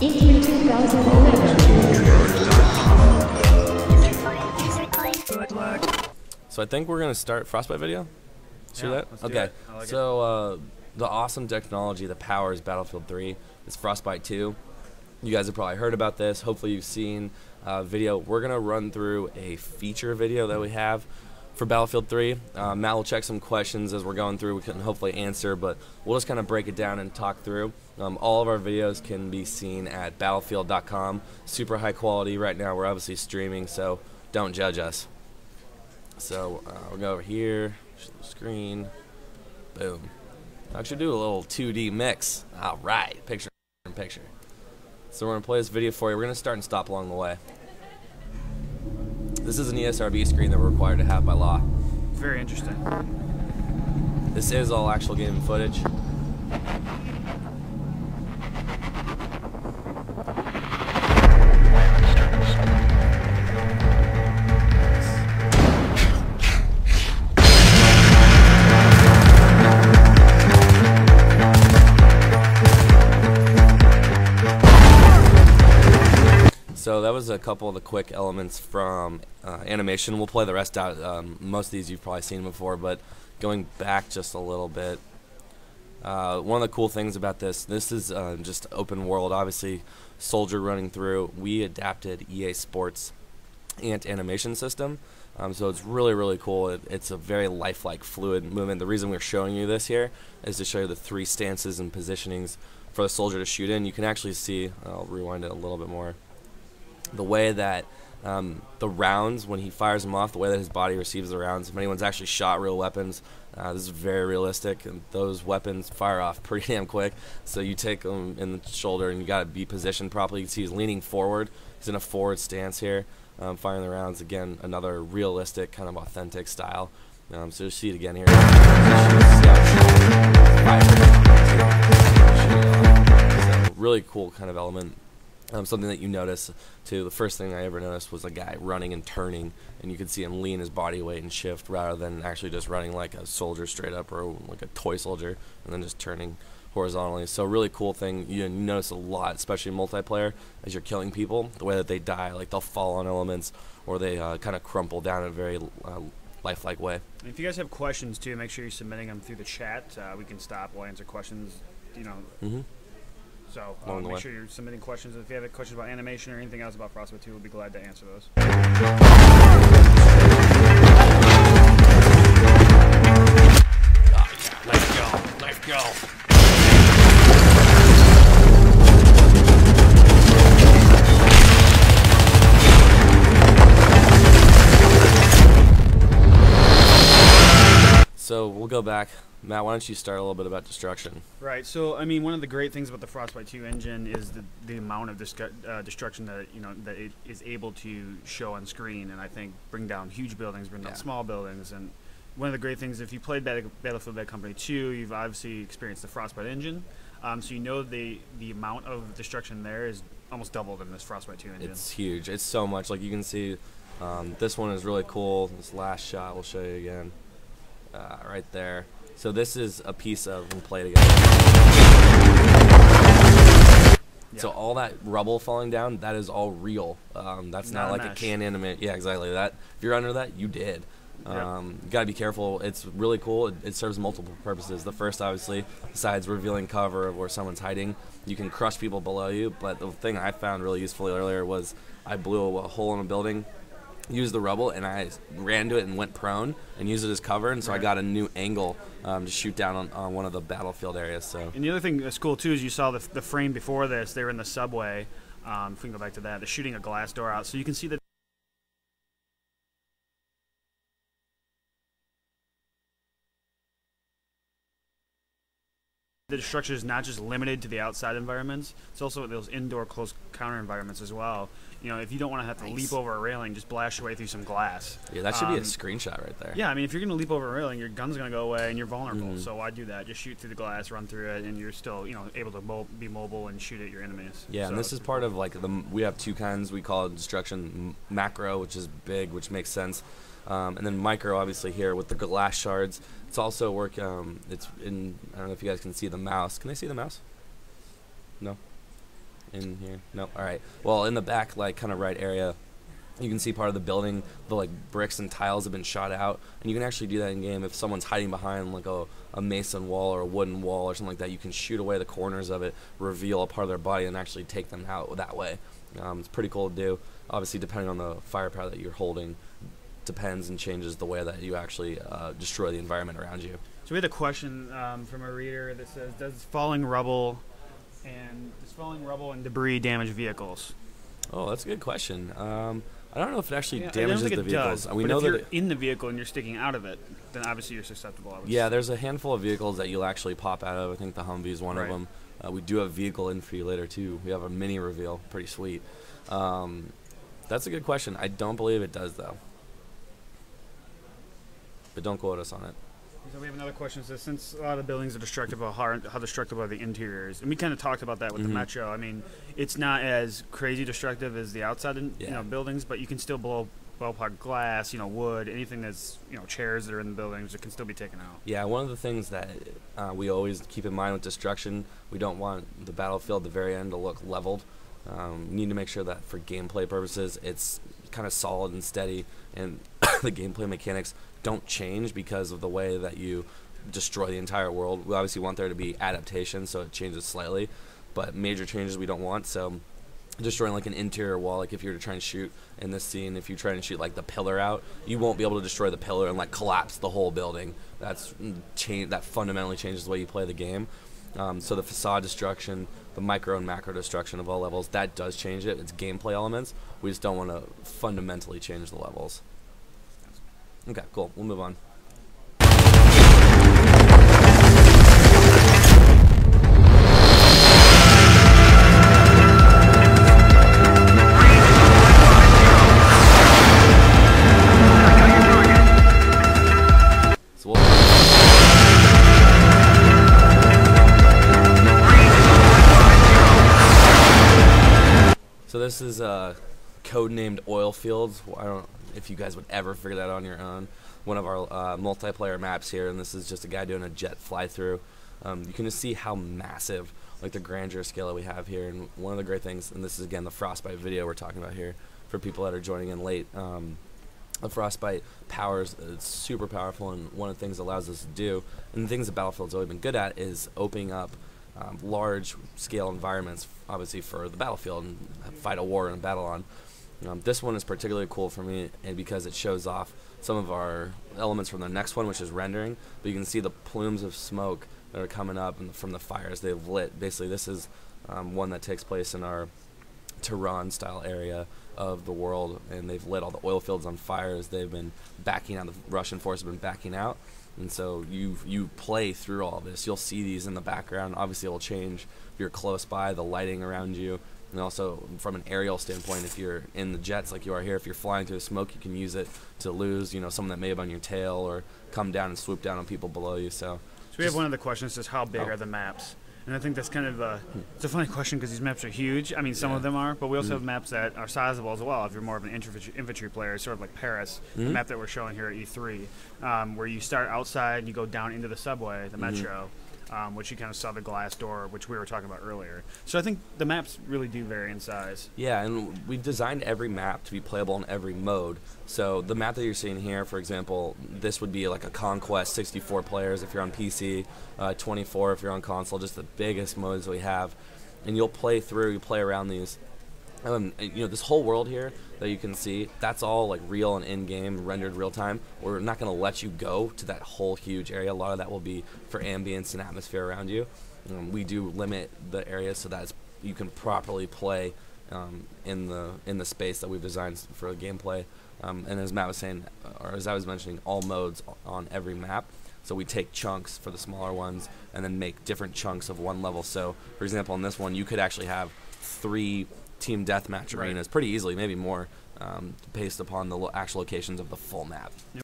in 2011. So I think we're gonna start Frostbite video. See that? Let's do Okay. it. I like So the awesome technology that powers Battlefield 3 is Frostbite 2. You guys have probably heard about this. Hopefully you've seen video. We're gonna run through a feature video that we have for Battlefield 3. Matt will check some questions as we're going through. We can hopefully answer, but we'll just kind of break it down and talk through. All of our videos can be seen at battlefield.com. Super high quality right now. We're obviously streaming, so don't judge us. So we'll go over here, show the screen, boom. I should do a little 2D mix. All right, picture in picture. So we're gonna play this video for you. We're gonna start and stop along the way. This is an ESRB screen that we're required to have by law. Very interesting. This is all actual game footage. So that was a couple of the quick elements from animation. We'll play the rest out. Most of these you've probably seen before, but going back just a little bit. One of the cool things about this is just open world. Obviously, soldier running through. We adapted EA Sports Ant animation system. So it's really, really cool. It's a very lifelike, fluid movement. The reason we're showing you this here is to show you the 3 stances and positionings for the soldier to shoot in. You can actually see, I'll rewind it a little bit more, the way that the rounds, when he fires them off, the way that his body receives the rounds. If anyone's actually shot real weapons, this is very realistic, and those weapons fire off pretty damn quick. So you take them in the shoulder, and you got to be positioned properly. You can see he's leaning forward. He's in a forward stance here, firing the rounds. Again, another realistic, kind of authentic style. So you see it again here. So really cool kind of element. Something that you notice too, the first thing I ever noticed was a guy running and turning, and you could see him lean his body weight and shift rather than actually just running like a soldier straight up or like a toy soldier and then just turning horizontally. So really cool thing. You notice a lot, especially in multiplayer, as you're killing people, the way that they die, like they'll fall on elements or they kind of crumple down in a very lifelike way. And if you guys have questions too, make sure you're submitting them through the chat. We can stop. We'll answer questions. So make sure you're submitting questions. If you have questions about animation or anything else about Frostbite 2, we'll be glad to answer those. Let's go. Let's go. So we'll go back. Matt, why don't you start a little bit about destruction? Right. So I mean, one of the great things about the Frostbite 2 engine is the amount of destruction that that it is able to show on screen, and I think bring down huge buildings, bring down small buildings, and one of the great things, if you played Battlefield Bad Company 2, you've obviously experienced the Frostbite engine, so you know the amount of destruction there is almost doubled in this Frostbite 2 engine. It's huge. It's so much. Like you can see, this one is really cool. This last shot, we'll show you again, right there. So this is a piece of, we'll play it again. Yeah. So all that rubble falling down, that is all real. That's not like a can animate. Yeah, exactly. That if you're under that, you did. You gotta be careful. It's really cool. It serves multiple purposes. The first, obviously, besides revealing cover of where someone's hiding, you can crush people below you. But the thing I found really useful earlier was I blew a hole in a building, used the rubble, and I ran to it and went prone and used it as cover, and so I got a new angle to shoot down on one of the battlefield areas. So. And the other thing that's cool too is you saw the frame before this. They were in the subway. If we can go back to that, they're shooting a glass door out, so you can see that. The destruction is not just limited to the outside environments, it's also those indoor close counter environments as well. You know, if you don't want to have to leap over a railing, just blast your way through some glass. Yeah, that should be a screenshot right there. Yeah, I mean, if you're going to leap over a railing, your gun's going to go away and you're vulnerable. So why do that? Just shoot through the glass, run through it, and you're still, able to be mobile and shoot at your enemies. Yeah, so and this is part of, like, we have two kinds. We call it destruction macro, which is big, which makes sense. And then micro, obviously, here with the glass shards. It's also it's in, I don't know if you guys can see the mouse. Can they see the mouse? No? in here? No. All right. Well, in the back, like kind of right area, you can see part of the building. The like bricks and tiles have been shot out, and you can actually do that in game if someone's hiding behind like a mason wall or a wooden wall or something like that. You can shoot away the corners of it, reveal a part of their body, and actually take them out that way. It's pretty cool to do. Obviously, depending on the firepower that you're holding, depends and changes the way that you actually destroy the environment around you. So we had a question from a reader that says, does falling rubble and debris damage vehicles? Oh, that's a good question. I don't know if it actually I don't damages think the it vehicles. does, We but know if that you're it, in the vehicle and you're sticking out of it, then obviously you're susceptible. I would yeah, say. there's a handful of vehicles that you'll actually pop out of. I think the Humvee is one of Right. them. We do have vehicle in for you later too. We have a mini reveal, pretty sweet. That's a good question. I don't believe it does though, but don't quote us on it. So we have another question. It says, since a lot of the buildings are destructible, how destructive are the interiors? And we kind of talked about that with the Metro. I mean, it's not as crazy destructive as the outside buildings, but you can still blow apart glass, wood, anything that's, chairs that are in the buildings, it can still be taken out. Yeah, one of the things that we always keep in mind with destruction, we don't want the battlefield at the very end to look leveled. We need to make sure that for gameplay purposes, it's kind of solid and steady, and the gameplay mechanics don't change because of the way that you destroy the entire world. We obviously want there to be adaptation, so it changes slightly, but major changes we don't want. So destroying like an interior wall, like if you were to try and shoot in this scene, if you try and shoot like the pillar out, you won't be able to destroy the pillar and like collapse the whole building. That fundamentally changes the way you play the game. So the facade destruction, the micro and macro destruction of all levels, that does change it. It's gameplay elements. We just don't want to fundamentally change the levels. Okay, cool. We'll move on. So this is code-named Oil Fields. I don't know if you guys would ever figure that out on your own. One of our multiplayer maps here, and this is just a guy doing a jet fly-through. You can just see how massive, like the grandeur scale that we have here. And one of the great things, and this is again the Frostbite video we're talking about here for people that are joining in late. The Frostbite powers, it's super powerful, and one of the things it allows us to do, and the things that Battlefield's always been good at, is opening up large-scale environments, obviously for the battlefield and fight a war and battle on. This one is particularly cool for me, and because it shows off some of our elements from the next one, which is rendering. But you can see the plumes of smoke that are coming up from the fires they've lit. Basically, this is one that takes place in our Tehran-style area of the world, and they've lit all the oil fields on fire as they've been backing out. The Russian forces have been backing out. And so you play through all this. You'll see these in the background. Obviously, it will change if you're close by, the lighting around you. And also, from an aerial standpoint, if you're in the jets like you are here, if you're flying through the smoke, you can use it to lose, someone that may have on your tail or come down and swoop down on people below you. So we have one of the questions, says, how big are the maps? And I think that's kind of it's a funny question because these maps are huge. I mean, some of them are, but we also have maps that are sizable as well. If you're more of an infantry player, sort of like Paris, the map that we're showing here at E3, where you start outside and you go down into the subway, the metro, which you kind of saw the glass door, which we were talking about earlier. So I think the maps really do vary in size. Yeah, and we've designed every map to be playable in every mode. So the map that you're seeing here, for example, this would be like a Conquest, 64 players if you're on PC, 24 if you're on console, just the biggest modes we have. And you'll play through, you play around these. This whole world here that you can see, that's all like real and in-game, rendered real-time. We're not going to let you go to that whole huge area. A lot of that will be for ambience and atmosphere around you. We do limit the area so that you can properly play in the space that we've designed for gameplay. And as Matt was saying, or as I was mentioning, all modes on every map. So we take chunks for the smaller ones and then make different chunks of one level. So, for example, in this one, you could actually have 3 team deathmatch arenas pretty easily, maybe more, based upon the actual locations of the full map.